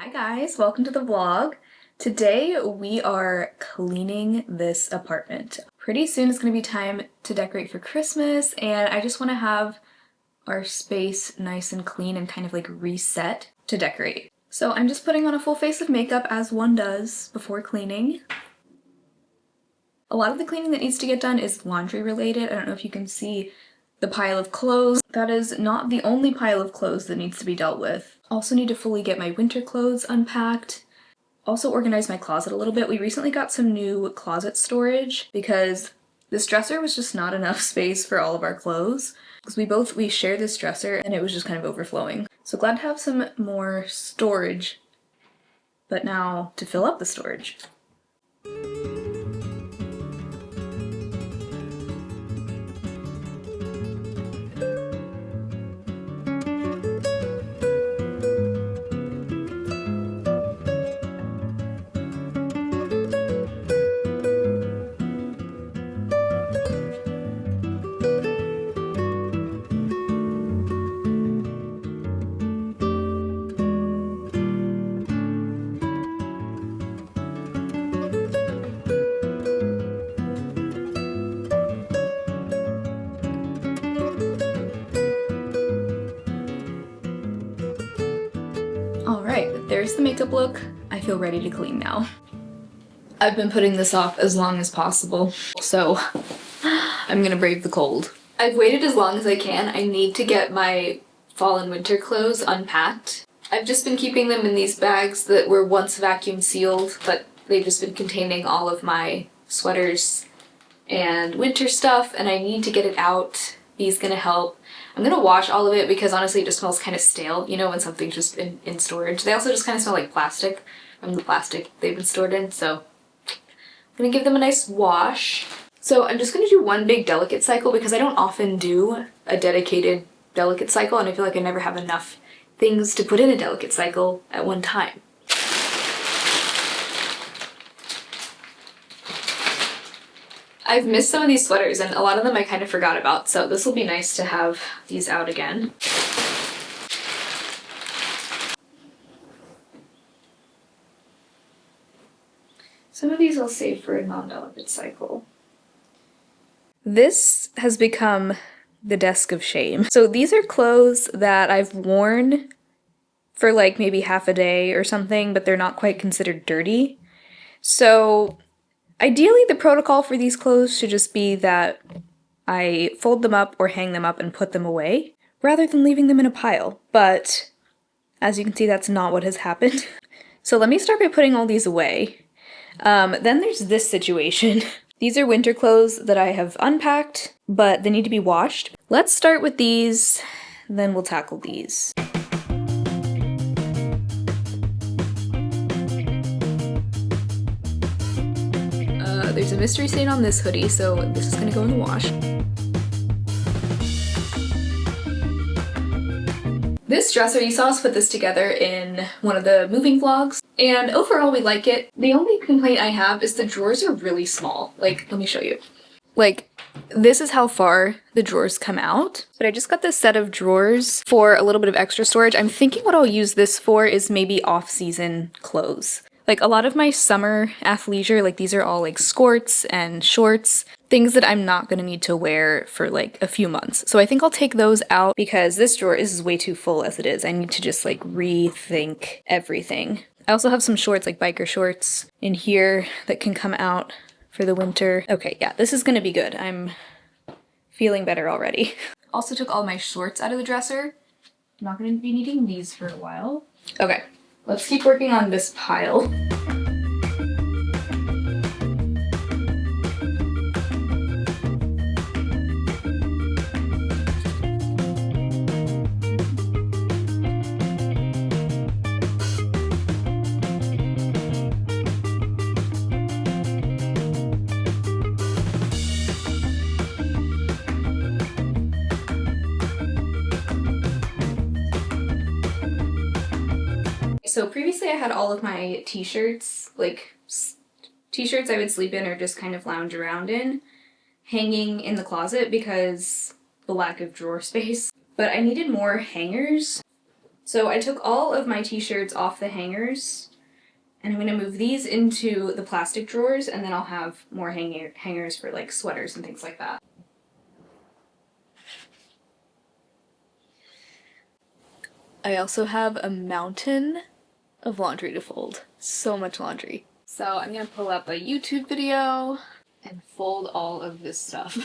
Hi guys, welcome to the vlog. Today we are cleaning this apartment. Pretty soon it's gonna be time to decorate for Christmas, and I just want to have our space nice and clean and kind of like reset to decorate. So I'm just putting on a full face of makeup as one does before cleaning. A lot of the cleaning that needs to get done is laundry related. I don't know if you can see the pile of clothes. That is not the only pile of clothes that needs to be dealt with. Also need to fully get my winter clothes unpacked. Also organize my closet a little bit. We recently got some new closet storage because this dresser was just not enough space for all of our clothes. Because we share this dresser and it was just kind of overflowing. So glad to have some more storage, but now to fill up the storage. Alright, there's the makeup look. I feel ready to clean now. I've been putting this off as long as possible, so I'm gonna brave the cold. I've waited as long as I can. I need to get my fall and winter clothes unpacked. I've just been keeping them in these bags that were once vacuum sealed, but they've just been containing all of my sweaters and winter stuff, and I need to get it out. Bee's gonna help. I'm gonna wash all of it because honestly it just smells kind of stale, you know, when something's just in storage. They also just kind of smell like plastic from the plastic they've been stored in, so I'm gonna give them a nice wash. So I'm just gonna do one big delicate cycle because I don't often do a dedicated delicate cycle, and I feel like I never have enough things to put in a delicate cycle at one time. I've missed some of these sweaters, and a lot of them I kind of forgot about, so this will be nice to have these out again. Some of these I'll save for a non-delicate cycle. This has become the desk of shame. So these are clothes that I've worn for like maybe half a day or something, but they're not quite considered dirty. So ideally, the protocol for these clothes should just be that I fold them up or hang them up and put them away, rather than leaving them in a pile. But as you can see, that's not what has happened. So let me start by putting all these away. Then there's this situation. These are winter clothes that I have unpacked, but they need to be washed. Let's start with these, then we'll tackle these. There's a mystery stain on this hoodie, so this is gonna go in the wash. This dresser, you saw us put this together in one of the moving vlogs, and overall we like it. The only complaint I have is the drawers are really small. Like, let me show you. Like, this is how far the drawers come out. But I just got this set of drawers for a little bit of extra storage. I'm thinking what I'll use this for is maybe off-season clothes. Like, a lot of my summer athleisure, like these are all like skirts and shorts, things that I'm not gonna need to wear for like a few months. So I think I'll take those out because this drawer is way too full as it is. I need to just like rethink everything. I also have some shorts, like biker shorts in here that can come out for the winter. Okay, yeah, this is gonna be good. I'm feeling better already. Also took all my shorts out of the dresser. I'm not gonna be needing these for a while. Okay. Let's keep working on this pile. So previously I had all of my t-shirts, like t-shirts I would sleep in or just kind of lounge around in, hanging in the closet because the lack of drawer space. But I needed more hangers. So I took all of my t-shirts off the hangers, and I'm gonna move these into the plastic drawers, and then I'll have more hangers for like sweaters and things like that. I also have a mountain of laundry to fold. So much laundry. So I'm gonna pull up a YouTube video and fold all of this stuff.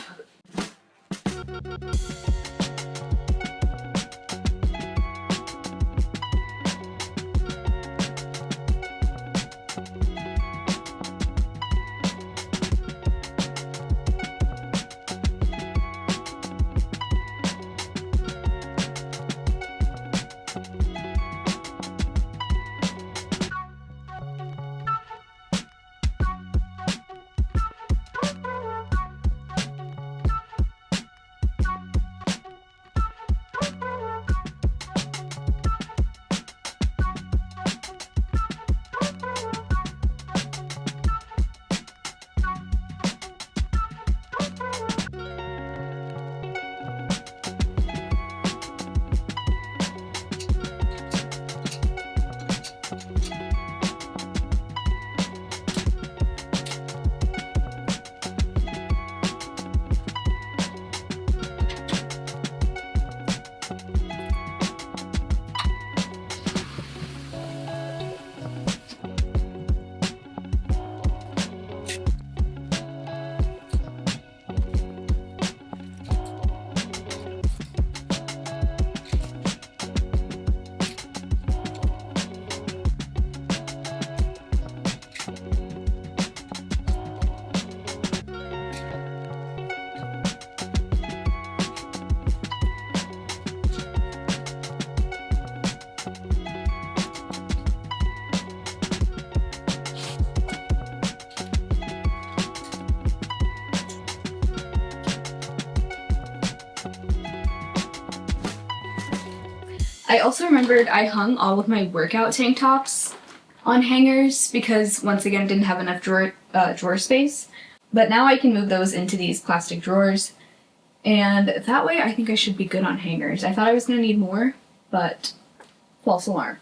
I also remembered I hung all of my workout tank tops on hangers because, once again, didn't have enough drawer space. But now I can move those into these plastic drawers, and that way I think I should be good on hangers. I thought I was going to need more, but false alarm.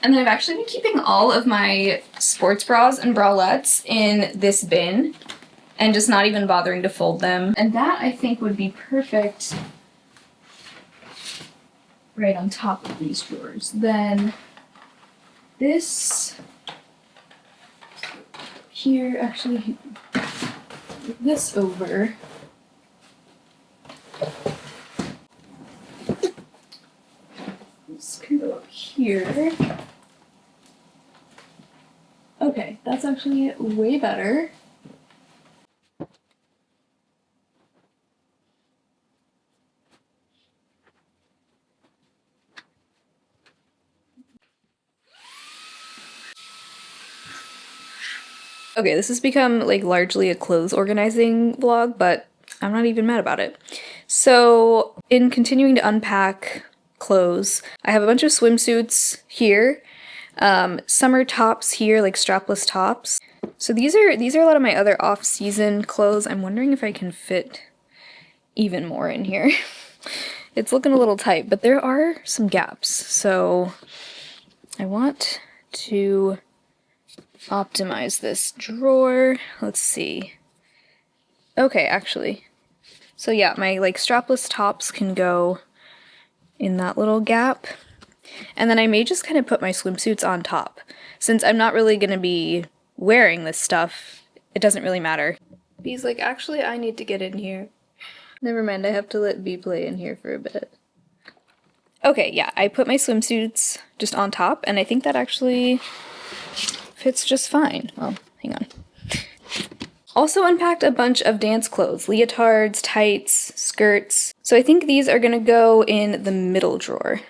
And then I've actually been keeping all of my sports bras and bralettes in this bin and just not even bothering to fold them. And that, I think, would be perfect right on top of these drawers. Then this here, actually, move this over. This can go up here. Okay, that's actually way better. Okay, this has become like largely a clothes organizing vlog, but I'm not even mad about it. So, in continuing to unpack clothes, I have a bunch of swimsuits here. Summer tops here, like strapless tops. So these are a lot of my other off-season clothes. I'm wondering if I can fit even more in here. It's looking a little tight, but there are some gaps. So I want to optimize this drawer. Let's see. Okay, actually. So yeah, my like strapless tops can go in that little gap. And then I may just kind of put my swimsuits on top. Since I'm not really going to be wearing this stuff, it doesn't really matter. B's like, actually, I need to get in here. Never mind, I have to let B play in here for a bit. Okay, yeah, I put my swimsuits just on top, and I think that actually fits just fine. Well, hang on. Also unpacked a bunch of dance clothes, leotards, tights, skirts. So I think these are gonna go in the middle drawer.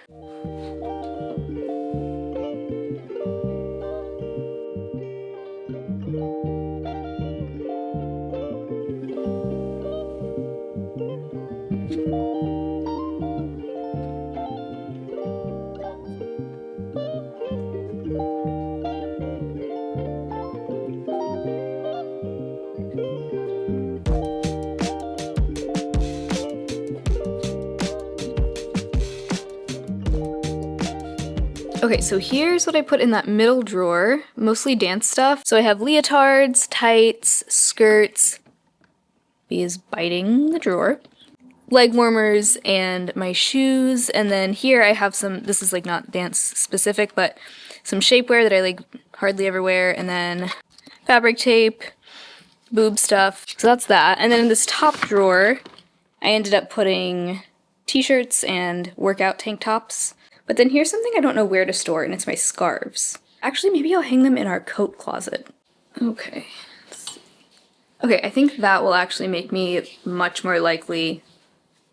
Okay, so here's what I put in that middle drawer, mostly dance stuff. So I have leotards, tights, skirts, Bee is biting the drawer, leg warmers, and my shoes. And then here I have some, this is like not dance specific, but some shapewear that I like hardly ever wear, and then fabric tape, boob stuff. So that's that. And then in this top drawer, I ended up putting t-shirts and workout tank tops. But then here's something I don't know where to store, and it's my scarves. Actually, maybe I'll hang them in our coat closet. Okay. Okay, I think that will actually make me much more likely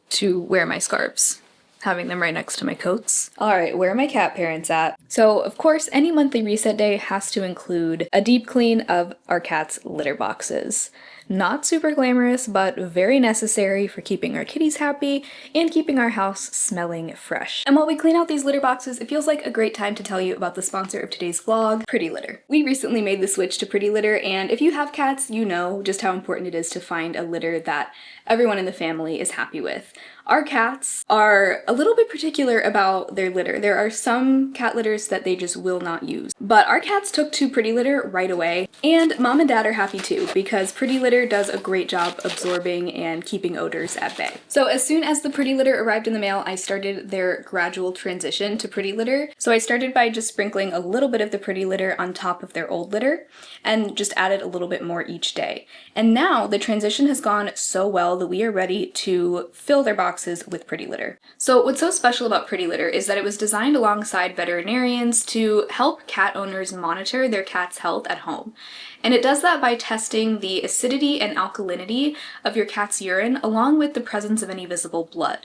to wear my scarves, having them right next to my coats. Alright, where are my cat parents at? So, of course, any monthly reset day has to include a deep clean of our cat's litter boxes. Not super glamorous, but very necessary for keeping our kitties happy and keeping our house smelling fresh. And while we clean out these litter boxes, it feels like a great time to tell you about the sponsor of today's vlog, Pretty Litter. We recently made the switch to Pretty Litter, and if you have cats, you know just how important it is to find a litter that everyone in the family is happy with. Our cats are a little bit particular about their litter. There are some cat litters that they just will not use. But our cats took to Pretty Litter right away, and mom and dad are happy too, because Pretty Litter does a great job absorbing and keeping odors at bay. So as soon as the Pretty Litter arrived in the mail, I started their gradual transition to Pretty Litter. So I started by just sprinkling a little bit of the Pretty Litter on top of their old litter, and just added a little bit more each day. And now the transition has gone so well that we are ready to fill their boxes with Pretty Litter. So what's so special about Pretty Litter is that it was designed alongside veterinarians to help cat owners monitor their cat's health at home. And it does that by testing the acidity and alkalinity of your cat's urine along with the presence of any visible blood.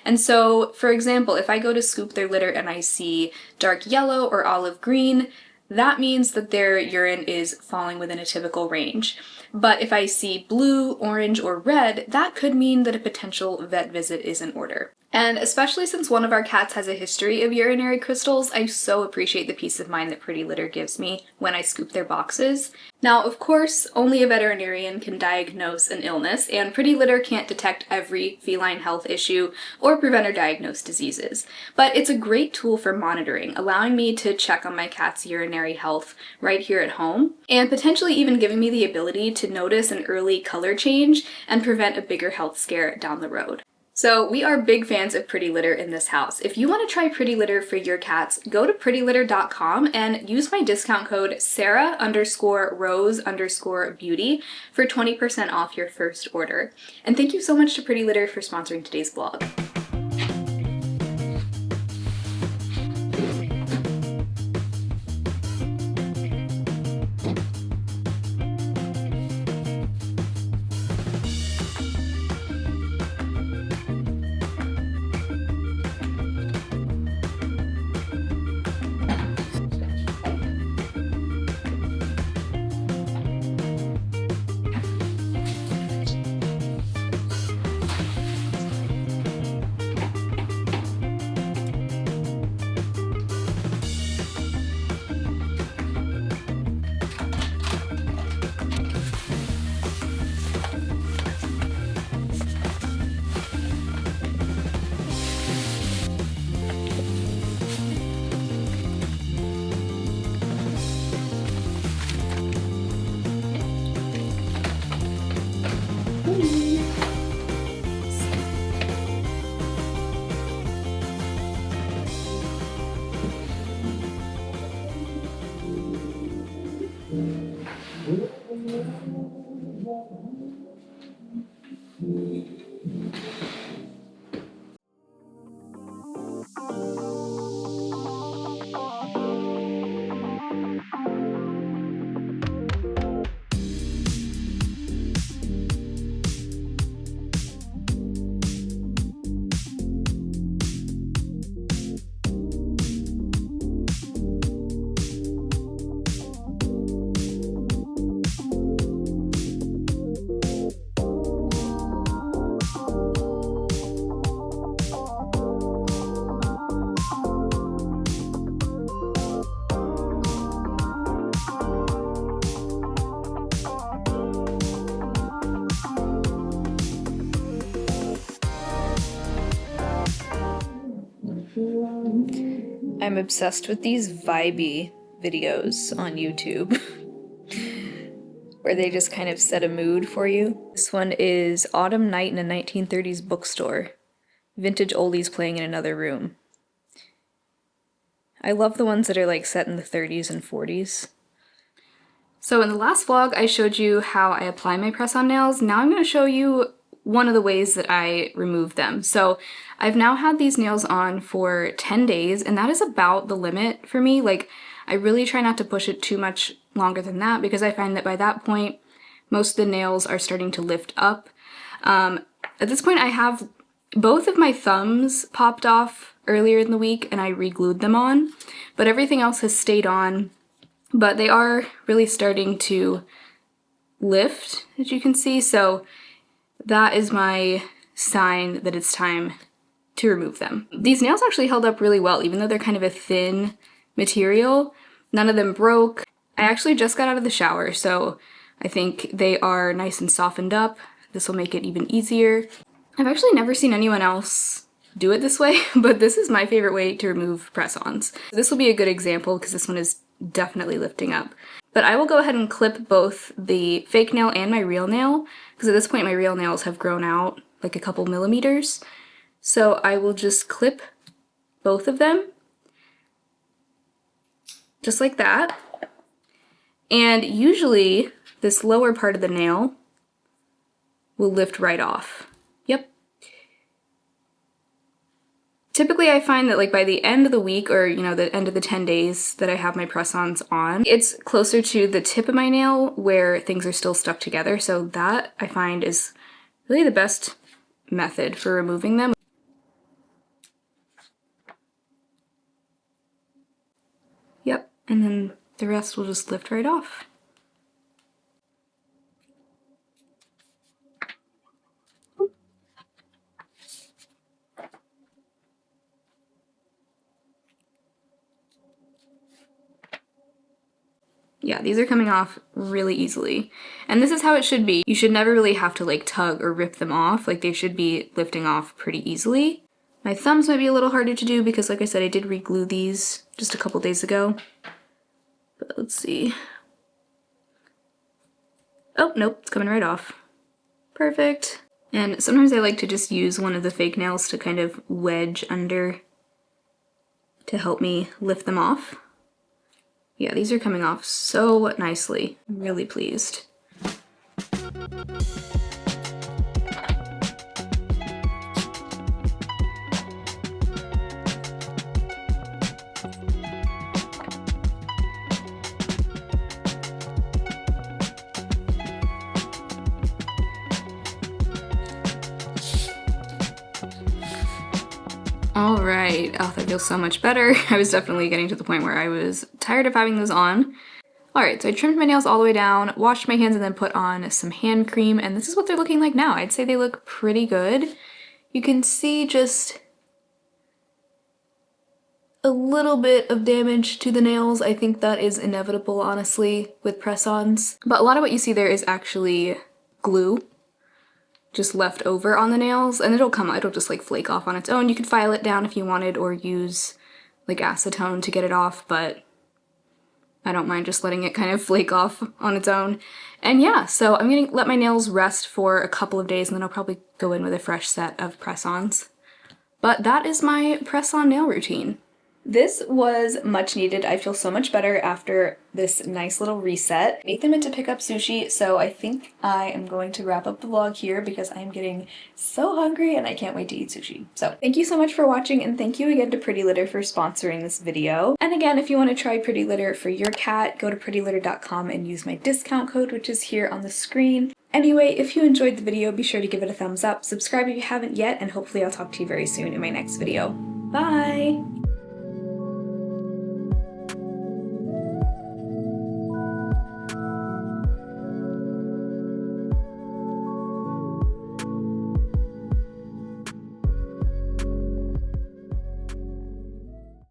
And so, for example, if I go to scoop their litter and I see dark yellow or olive green, that means that their urine is falling within a typical range. But if I see blue, orange, or red, that could mean that a potential vet visit is in order. And especially since one of our cats has a history of urinary crystals, I so appreciate the peace of mind that Pretty Litter gives me when I scoop their boxes. Now, of course, only a veterinarian can diagnose an illness, and Pretty Litter can't detect every feline health issue or prevent or diagnose diseases. But it's a great tool for monitoring, allowing me to check on my cat's urinary health right here at home, and potentially even giving me the ability to notice an early color change and prevent a bigger health scare down the road. So we are big fans of Pretty Litter in this house. If you want to try Pretty Litter for your cats, go to prettylitter.com and use my discount code Sarah_Rose_Beauty for 20% off your first order. And thank you so much to Pretty Litter for sponsoring today's vlog. I'm obsessed with these vibey videos on YouTube where they just kind of set a mood for you. This one is Autumn Night in a 1930s bookstore. Vintage oldies playing in another room. I love the ones that are like set in the 30s and 40s. So in the last vlog, I showed you how I apply my press-on nails. Now I'm going to show you one of the ways that I remove them. So I've now had these nails on for 10 days, and that is about the limit for me. Like, I really try not to push it too much longer than that because I find that by that point, most of the nails are starting to lift up. At this point, I have both of my thumbs popped off earlier in the week and I re-glued them on, but everything else has stayed on. But they are really starting to lift, as you can see, so that is my sign that it's time to remove them. These nails actually held up really well, even though they're kind of a thin material. None of them broke. I actually just got out of the shower, so I think they are nice and softened up. This will make it even easier. I've actually never seen anyone else do it this way, but this is my favorite way to remove press-ons. This will be a good example because this one is definitely lifting up. But I will go ahead and clip both the fake nail and my real nail, because at this point my real nails have grown out like a couple millimeters. So I will just clip both of them, just like that. And usually this lower part of the nail will lift right off. Yep. Typically I find that like by the end of the week, or you know, the end of the 10 days that I have my press-ons on, it's closer to the tip of my nail where things are still stuck together. So that I find is really the best method for removing them. Yep, and then the rest will just lift right off. Yeah, these are coming off really easily. And this is how it should be. You should never really have to like tug or rip them off. Like they should be lifting off pretty easily. My thumbs might be a little harder to do because like I said, I did re-glue these just a couple days ago. But let's see. Oh, nope, it's coming right off. Perfect. And sometimes I like to just use one of the fake nails to kind of wedge under to help me lift them off. Yeah, these are coming off so nicely. I'm really pleased. All right, oh, that feels so much better. I was definitely getting to the point where I was tired of having those on. All right, so I trimmed my nails all the way down, washed my hands, and then put on some hand cream, and this is what they're looking like now. I'd say they look pretty good. You can see just a little bit of damage to the nails. I think that is inevitable, honestly, with press-ons. But a lot of what you see there is actually glue just left over on the nails, and it'll just like flake off on its own. You could file it down if you wanted or use like acetone to get it off, but I don't mind just letting it kind of flake off on its own. And yeah, so I'm gonna let my nails rest for a couple of days and then I'll probably go in with a fresh set of press-ons. But that is my press-on nail routine. This was much needed. I feel so much better after this nice little reset. Nathan went to pick up sushi, so I think I am going to wrap up the vlog here because I'm getting so hungry and I can't wait to eat sushi. So thank you so much for watching, and thank you again to Pretty Litter for sponsoring this video. And again, if you want to try Pretty Litter for your cat, go to prettylitter.com and use my discount code, which is here on the screen. Anyway, if you enjoyed the video, be sure to give it a thumbs up, subscribe if you haven't yet, and hopefully I'll talk to you very soon in my next video. Bye!